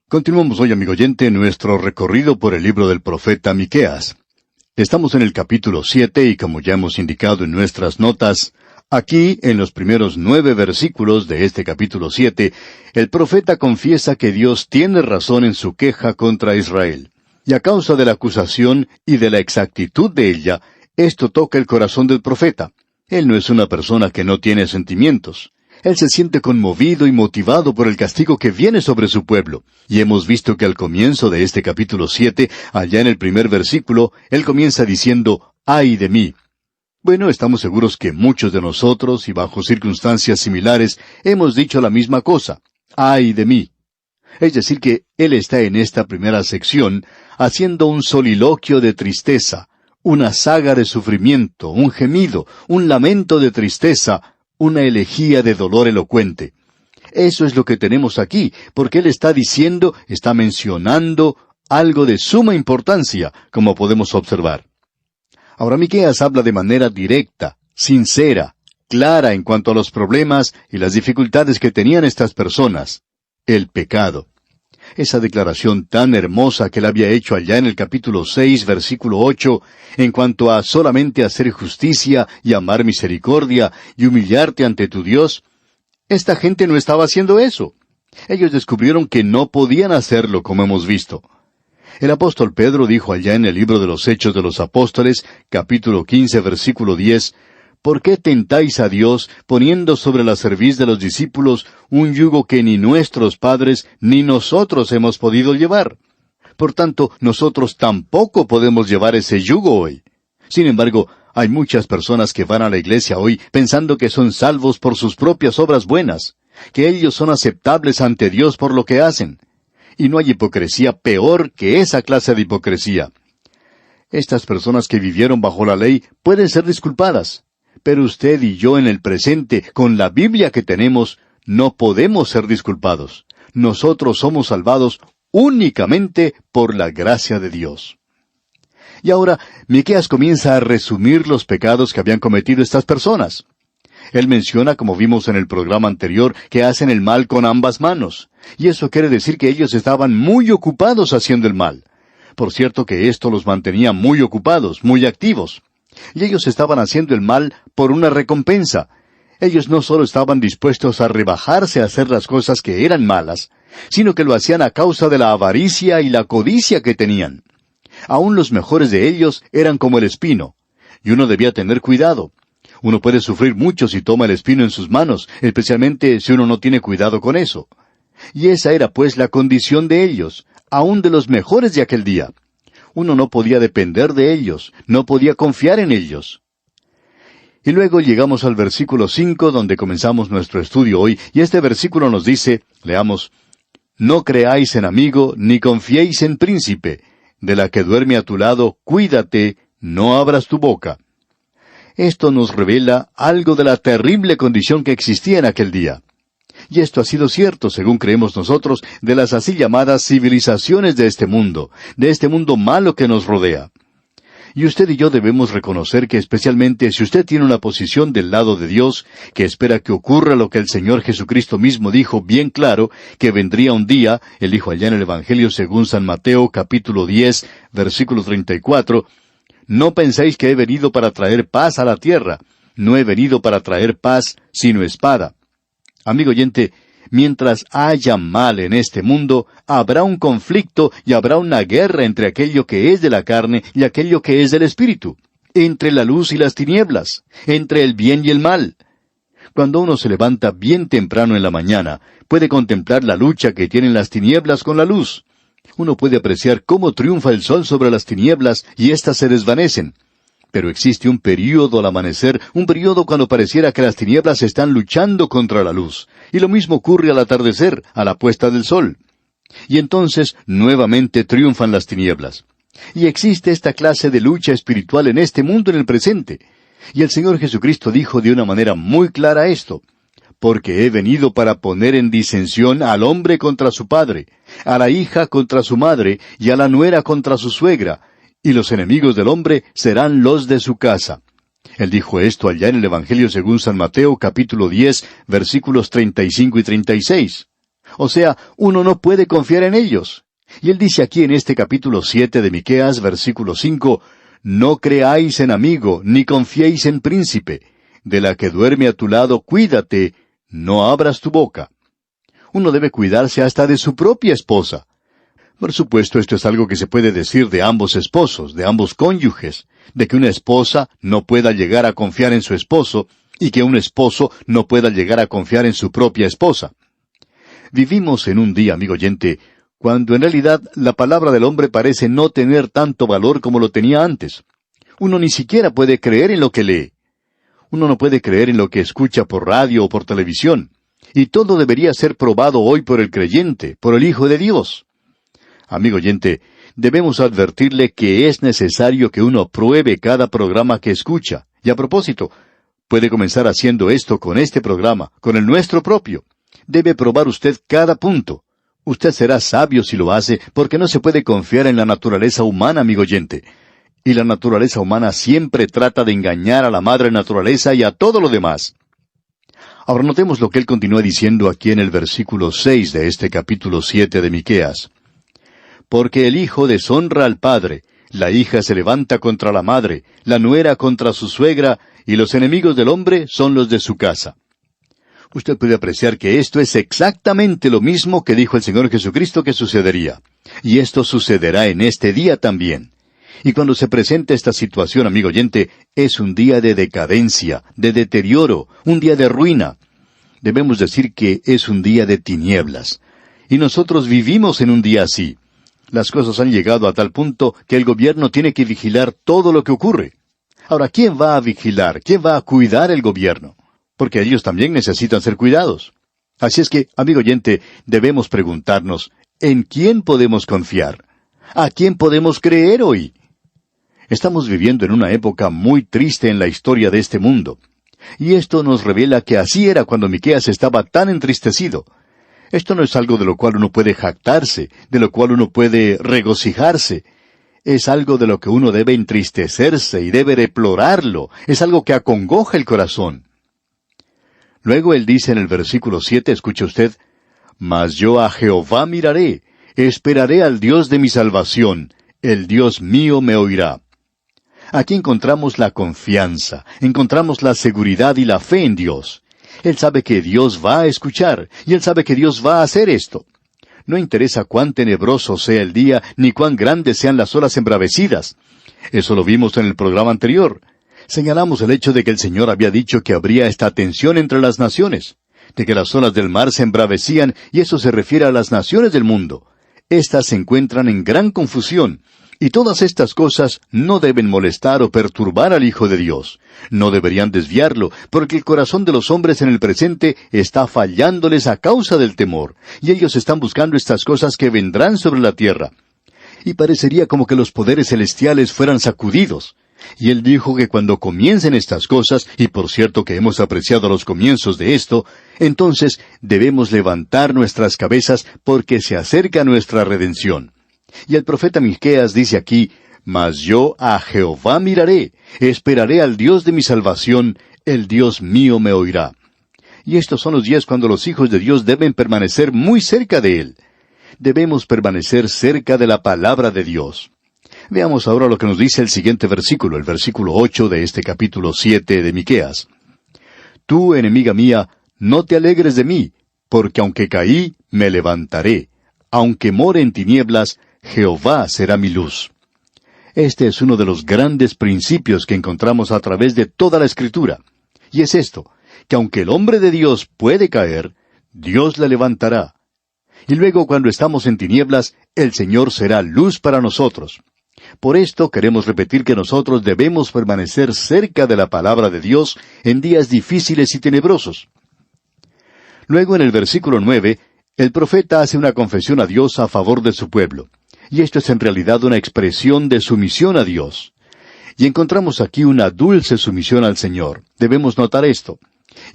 Continuamos hoy, amigo oyente, nuestro recorrido por el libro del profeta Miqueas. Estamos en el capítulo 7 y como ya hemos indicado en nuestras notas, aquí, en los primeros 9 versículos de este capítulo 7, el profeta confiesa que Dios tiene razón en su queja contra Israel. Y a causa de la acusación y de la exactitud de ella, esto toca el corazón del profeta. Él no es una persona que no tiene sentimientos. Él se siente conmovido y motivado por el castigo que viene sobre su pueblo. Y hemos visto que al comienzo de este capítulo 7, allá en el primer versículo, él comienza diciendo, ¡ay de mí! Bueno, estamos seguros que muchos de nosotros, y bajo circunstancias similares, hemos dicho la misma cosa, ¡ay de mí! Es decir, que él está en esta primera sección haciendo un soliloquio de tristeza, una saga de sufrimiento, un gemido, un lamento de tristeza, una elegía de dolor elocuente. Eso es lo que tenemos aquí, porque él está diciendo, está mencionando algo de suma importancia, como podemos observar. Ahora Miqueas habla de manera directa, sincera, clara en cuanto a los problemas y las dificultades que tenían estas personas. El pecado. Esa declaración tan hermosa que él había hecho allá en el capítulo 6, versículo 8, en cuanto a solamente hacer justicia y amar misericordia y humillarte ante tu Dios, esta gente no estaba haciendo eso. Ellos descubrieron que no podían hacerlo, como hemos visto. El apóstol Pedro dijo allá en el libro de los Hechos de los Apóstoles, capítulo 15, versículo 10, ¿por qué tentáis a Dios poniendo sobre la cerviz de los discípulos un yugo que ni nuestros padres ni nosotros hemos podido llevar? Por tanto, nosotros tampoco podemos llevar ese yugo hoy. Sin embargo, hay muchas personas que van a la iglesia hoy pensando que son salvos por sus propias obras buenas, que ellos son aceptables ante Dios por lo que hacen. Y no hay hipocresía peor que esa clase de hipocresía. Estas personas que vivieron bajo la ley pueden ser disculpadas. Pero usted y yo en el presente, con la Biblia que tenemos, no podemos ser disculpados. Nosotros somos salvados únicamente por la gracia de Dios. Y ahora, Miqueas comienza a resumir los pecados que habían cometido estas personas. Él menciona, como vimos en el programa anterior, que hacen el mal con ambas manos. Y eso quiere decir que ellos estaban muy ocupados haciendo el mal. Por cierto que esto los mantenía muy ocupados, muy activos. Y ellos estaban haciendo el mal por una recompensa. Ellos no solo estaban dispuestos a rebajarse a hacer las cosas que eran malas, sino que lo hacían a causa de la avaricia y la codicia que tenían. Aún los mejores de ellos eran como el espino, y uno debía tener cuidado. Uno puede sufrir mucho si toma el espino en sus manos, especialmente si uno no tiene cuidado con eso. Y esa era pues la condición de ellos, aún de los mejores de aquel día. Uno no podía depender de ellos, no podía confiar en ellos. Y luego llegamos al versículo 5, donde comenzamos nuestro estudio hoy, y este versículo nos dice, leamos, «No creáis en amigo, ni confiéis en príncipe. De la que duerme a tu lado, cuídate, no abras tu boca». Esto nos revela algo de la terrible condición que existía en aquel día. Y esto ha sido cierto, según creemos nosotros, de las así llamadas civilizaciones de este mundo malo que nos rodea. Y usted y yo debemos reconocer que especialmente si usted tiene una posición del lado de Dios, que espera que ocurra lo que el Señor Jesucristo mismo dijo bien claro, que vendría un día, él dijo allá en el Evangelio según San Mateo, capítulo 10, versículo 34, «No penséis que he venido para traer paz a la tierra. No he venido para traer paz, sino espada». Amigo oyente, mientras haya mal en este mundo, habrá un conflicto y habrá una guerra entre aquello que es de la carne y aquello que es del Espíritu, entre la luz y las tinieblas, entre el bien y el mal. Cuando uno se levanta bien temprano en la mañana, puede contemplar la lucha que tienen las tinieblas con la luz. Uno puede apreciar cómo triunfa el sol sobre las tinieblas y éstas se desvanecen. Pero existe un período al amanecer, un período cuando pareciera que las tinieblas están luchando contra la luz. Y lo mismo ocurre al atardecer, a la puesta del sol. Y entonces, nuevamente triunfan las tinieblas. Y existe esta clase de lucha espiritual en este mundo en el presente. Y el Señor Jesucristo dijo de una manera muy clara esto: «Porque he venido para poner en disensión al hombre contra su padre, a la hija contra su madre, y a la nuera contra su suegra, y los enemigos del hombre serán los de su casa». Él dijo esto allá en el Evangelio según San Mateo, capítulo 10, versículos 35 y 36. O sea, uno no puede confiar en ellos. Y él dice aquí en este capítulo 7 de Miqueas, versículo 5, «No creáis en amigo, ni confiéis en príncipe. De la que duerme a tu lado, cuídate, no abras tu boca». Uno debe cuidarse hasta de su propia esposa. Por supuesto, esto es algo que se puede decir de ambos esposos, de ambos cónyuges, de que una esposa no pueda llegar a confiar en su esposo, y que un esposo no pueda llegar a confiar en su propia esposa. Vivimos en un día, amigo oyente, cuando en realidad la palabra del hombre parece no tener tanto valor como lo tenía antes. Uno ni siquiera puede creer en lo que lee. Uno no puede creer en lo que escucha por radio o por televisión. Y todo debería ser probado hoy por el creyente, por el Hijo de Dios. Amigo oyente, debemos advertirle que es necesario que uno pruebe cada programa que escucha. Y a propósito, puede comenzar haciendo esto con este programa, con el nuestro propio. Debe probar usted cada punto. Usted será sabio si lo hace, porque no se puede confiar en la naturaleza humana, amigo oyente. Y la naturaleza humana siempre trata de engañar a la madre naturaleza y a todo lo demás. Ahora notemos lo que él continúa diciendo aquí en el versículo 6 de este capítulo 7 de Miqueas. «Porque el hijo deshonra al padre, la hija se levanta contra la madre, la nuera contra su suegra, y los enemigos del hombre son los de su casa». Usted puede apreciar que esto es exactamente lo mismo que dijo el Señor Jesucristo que sucedería. Y esto sucederá en este día también. Y cuando se presenta esta situación, amigo oyente, es un día de decadencia, de deterioro, un día de ruina. Debemos decir que es un día de tinieblas. Y nosotros vivimos en un día así. Las cosas han llegado a tal punto que el gobierno tiene que vigilar todo lo que ocurre. Ahora, ¿quién va a vigilar? ¿Quién va a cuidar el gobierno? Porque ellos también necesitan ser cuidados. Así es que, amigo oyente, debemos preguntarnos, ¿en quién podemos confiar? ¿A quién podemos creer hoy? Estamos viviendo en una época muy triste en la historia de este mundo. Y esto nos revela que así era cuando Miqueas estaba tan entristecido. Esto no es algo de lo cual uno puede jactarse, de lo cual uno puede regocijarse. Es algo de lo que uno debe entristecerse y debe deplorarlo. Es algo que acongoja el corazón. Luego él dice en el versículo 7, escuche usted, «Mas yo a Jehová miraré, esperaré al Dios de mi salvación, el Dios mío me oirá». Aquí encontramos la confianza, encontramos la seguridad y la fe en Dios. Él sabe que Dios va a escuchar, y él sabe que Dios va a hacer esto. No interesa cuán tenebroso sea el día, ni cuán grandes sean las olas embravecidas. Eso lo vimos en el programa anterior. Señalamos el hecho de que el Señor había dicho que habría esta tensión entre las naciones, de que las olas del mar se embravecían, y eso se refiere a las naciones del mundo. Estas se encuentran en gran confusión, y todas estas cosas no deben molestar o perturbar al Hijo de Dios. No deberían desviarlo, porque el corazón de los hombres en el presente está fallándoles a causa del temor, y ellos están buscando estas cosas que vendrán sobre la tierra. Y parecería como que los poderes celestiales fueran sacudidos. Y él dijo que cuando comiencen estas cosas, y por cierto que hemos apreciado los comienzos de esto, entonces debemos levantar nuestras cabezas porque se acerca nuestra redención. Y el profeta Miqueas dice aquí, «Mas yo a Jehová miraré, esperaré al Dios de mi salvación, el Dios mío me oirá». Y estos son los días cuando los hijos de Dios deben permanecer muy cerca de Él. Debemos permanecer cerca de la palabra de Dios. Veamos ahora lo que nos dice el siguiente versículo, el versículo 8 de este capítulo 7 de Miqueas. «Tú, enemiga mía, no te alegres de mí, porque aunque caí, me levantaré. Aunque more en tinieblas, Jehová será mi luz». Este es uno de los grandes principios que encontramos a través de toda la Escritura. Y es esto, que aunque el hombre de Dios puede caer, Dios le levantará. Y luego cuando estamos en tinieblas, el Señor será luz para nosotros. Por esto queremos repetir que nosotros debemos permanecer cerca de la palabra de Dios en días difíciles y tenebrosos. Luego en el versículo 9, el profeta hace una confesión a Dios a favor de su pueblo. Y esto es en realidad una expresión de sumisión a Dios. Y encontramos aquí una dulce sumisión al Señor. Debemos notar esto.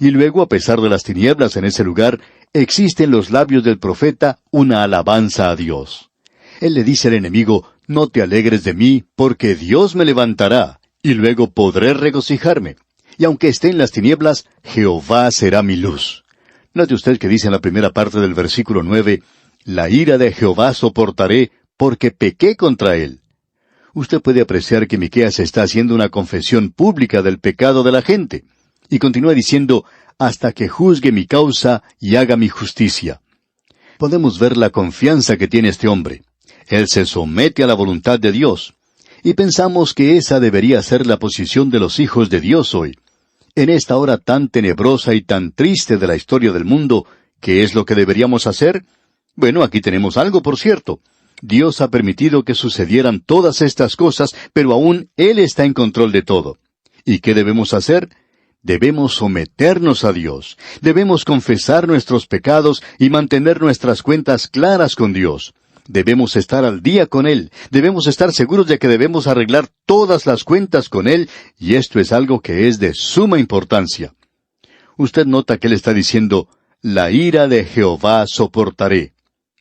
Y luego, a pesar de las tinieblas en ese lugar, existe en los labios del profeta una alabanza a Dios. Él le dice al enemigo, «No te alegres de mí, porque Dios me levantará, y luego podré regocijarme. Y aunque esté en las tinieblas, Jehová será mi luz». Note usted que dice en la primera parte del versículo 9, la ira de Jehová soportaré, porque pequé contra él. Usted puede apreciar que Miqueas está haciendo una confesión pública del pecado de la gente. Y continúa diciendo, hasta que juzgue mi causa y haga mi justicia. Podemos ver la confianza que tiene este hombre. Él se somete a la voluntad de Dios. Y pensamos que esa debería ser la posición de los hijos de Dios hoy. En esta hora tan tenebrosa y tan triste de la historia del mundo, ¿qué es lo que deberíamos hacer? Bueno, aquí tenemos algo, por cierto. Dios ha permitido que sucedieran todas estas cosas, pero aún Él está en control de todo. ¿Y qué debemos hacer? Debemos someternos a Dios. Debemos confesar nuestros pecados y mantener nuestras cuentas claras con Dios. Debemos estar al día con Él. Debemos estar seguros de que debemos arreglar todas las cuentas con Él, y esto es algo que es de suma importancia. Usted nota que Él está diciendo, la ira de Jehová soportaré.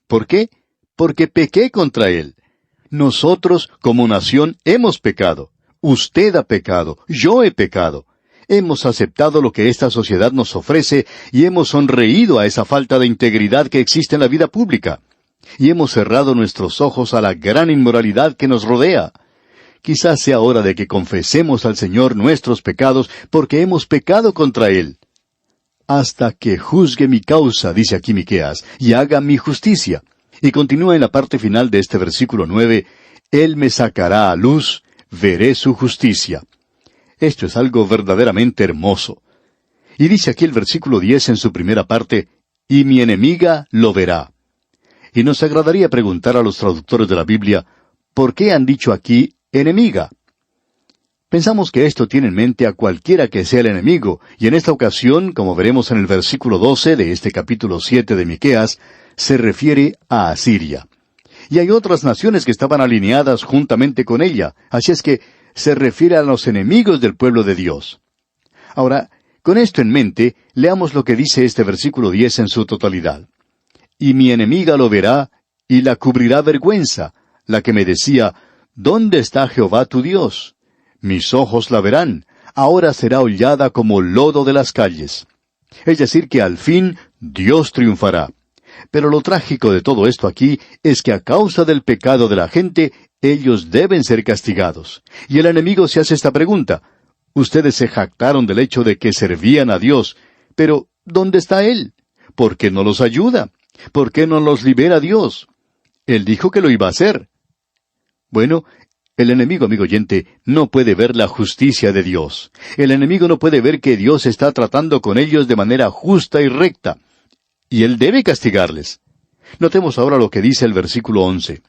¿Por qué? Porque pequé contra Él. Nosotros, como nación, hemos pecado. Usted ha pecado. Yo he pecado. Hemos aceptado lo que esta sociedad nos ofrece y hemos sonreído a esa falta de integridad que existe en la vida pública. Y hemos cerrado nuestros ojos a la gran inmoralidad que nos rodea. Quizás sea hora de que confesemos al Señor nuestros pecados porque hemos pecado contra Él. Hasta que juzgue mi causa, dice aquí Miqueas, y haga mi justicia. Y continúa en la parte final de este versículo 9, Él me sacará a luz, veré su justicia. Esto es algo verdaderamente hermoso. Y dice aquí el versículo 10 en su primera parte, y mi enemiga lo verá. Y nos agradaría preguntar a los traductores de la Biblia, ¿por qué han dicho aquí enemiga? Pensamos que esto tiene en mente a cualquiera que sea el enemigo, y en esta ocasión, como veremos en el versículo 12 de este capítulo 7 de Miqueas, se refiere a Asiria. Y hay otras naciones que estaban alineadas juntamente con ella, así es que se refiere a los enemigos del pueblo de Dios. Ahora, con esto en mente, leamos lo que dice este versículo 10 en su totalidad. Y mi enemiga lo verá, y la cubrirá vergüenza, la que me decía, ¿dónde está Jehová tu Dios? Mis ojos la verán, ahora será hollada como lodo de las calles. Es decir, que al fin Dios triunfará. Pero lo trágico de todo esto aquí es que a causa del pecado de la gente, ellos deben ser castigados. Y el enemigo se hace esta pregunta. Ustedes se jactaron del hecho de que servían a Dios, pero ¿dónde está Él? ¿Por qué no los ayuda? ¿Por qué no los libera Dios? Él dijo que lo iba a hacer. Bueno, el enemigo, amigo oyente, no puede ver la justicia de Dios. El enemigo no puede ver que Dios está tratando con ellos de manera justa y recta. Y Él debe castigarles. Notemos ahora lo que dice el versículo 11.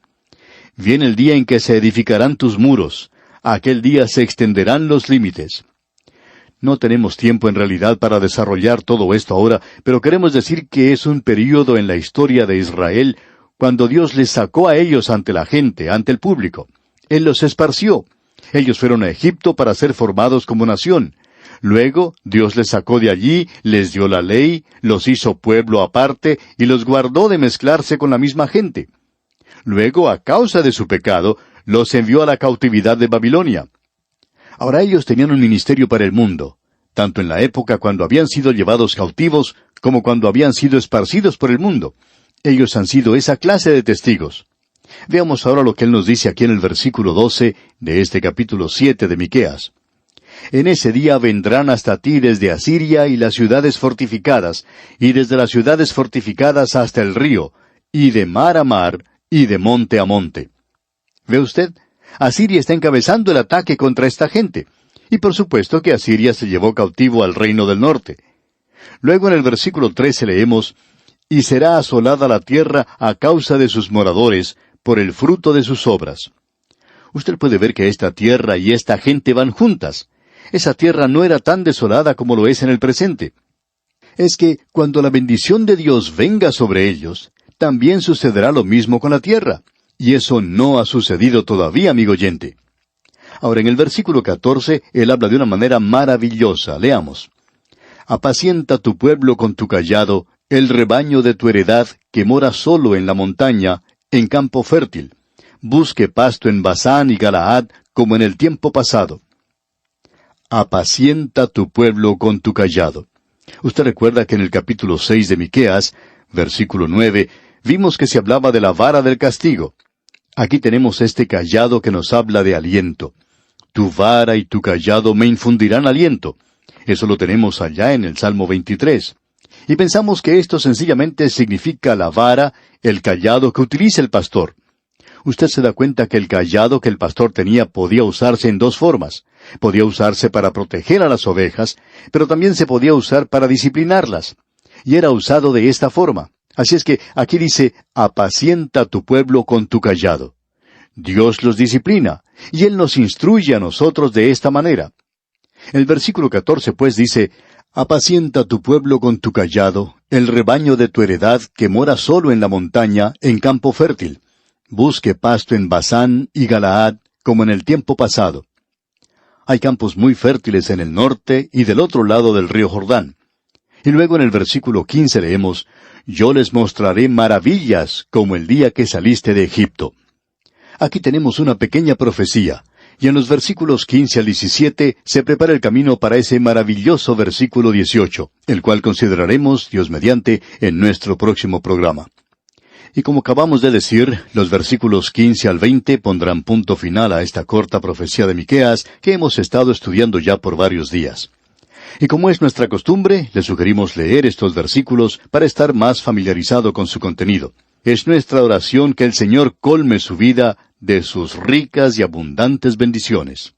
Viene el día en que se edificarán tus muros. Aquel día se extenderán los límites. No tenemos tiempo en realidad para desarrollar todo esto ahora, pero queremos decir que es un período en la historia de Israel cuando Dios les sacó a ellos ante la gente, ante el público. Él los esparció. Ellos fueron a Egipto para ser formados como nación. Luego, Dios les sacó de allí, les dio la ley, los hizo pueblo aparte y los guardó de mezclarse con la misma gente. Luego, a causa de su pecado, los envió a la cautividad de Babilonia. Ahora ellos tenían un ministerio para el mundo, tanto en la época cuando habían sido llevados cautivos, como cuando habían sido esparcidos por el mundo. Ellos han sido esa clase de testigos. Veamos ahora lo que Él nos dice aquí en el versículo 12 de este capítulo 7 de Miqueas. En ese día vendrán hasta ti desde Asiria y las ciudades fortificadas, y desde las ciudades fortificadas hasta el río, y de mar a mar, y de monte a monte. ¿Ve usted? Asiria está encabezando el ataque contra esta gente. Y por supuesto que Asiria se llevó cautivo al reino del norte. Luego en el versículo 13 leemos, y será asolada la tierra a causa de sus moradores, por el fruto de sus obras. Usted puede ver que esta tierra y esta gente van juntas. Esa tierra no era tan desolada como lo es en el presente. Es que cuando la bendición de Dios venga sobre ellos, también sucederá lo mismo con la tierra. Y eso no ha sucedido todavía, amigo oyente. Ahora, en el versículo 14, Él habla de una manera maravillosa. Leamos. Apacienta tu pueblo con tu cayado, el rebaño de tu heredad, que mora solo en la montaña, en campo fértil. Busque pasto en Basán y Galaad, como en el tiempo pasado. Apacienta tu pueblo con tu cayado. Usted recuerda que en el capítulo 6 de Miqueas, versículo 9, vimos que se hablaba de la vara del castigo. Aquí tenemos este cayado que nos habla de aliento. Tu vara y tu cayado me infundirán aliento. Eso lo tenemos allá en el Salmo 23. Y pensamos que esto sencillamente significa la vara, el cayado que utiliza el pastor. Usted se da cuenta que el cayado que el pastor tenía podía usarse en dos formas. Podía usarse para proteger a las ovejas, pero también se podía usar para disciplinarlas. Y era usado de esta forma. Así es que aquí dice, apacienta a tu pueblo con tu cayado. Dios los disciplina, y Él nos instruye a nosotros de esta manera. El versículo 14 pues dice, apacienta a tu pueblo con tu cayado, el rebaño de tu heredad que mora solo en la montaña, en campo fértil. Busque pasto en Basán y Galaad, como en el tiempo pasado. Hay campos muy fértiles en el norte y del otro lado del río Jordán. Y luego en el versículo 15 leemos, yo les mostraré maravillas como el día que saliste de Egipto. Aquí tenemos una pequeña profecía, y en los versículos 15 al 17 se prepara el camino para ese maravilloso versículo 18, el cual consideraremos, Dios mediante, en nuestro próximo programa. Y como acabamos de decir, los versículos 15 al 20 pondrán punto final a esta corta profecía de Miqueas que hemos estado estudiando ya por varios días. Y como es nuestra costumbre, le sugerimos leer estos versículos para estar más familiarizado con su contenido. Es nuestra oración que el Señor colme su vida de sus ricas y abundantes bendiciones.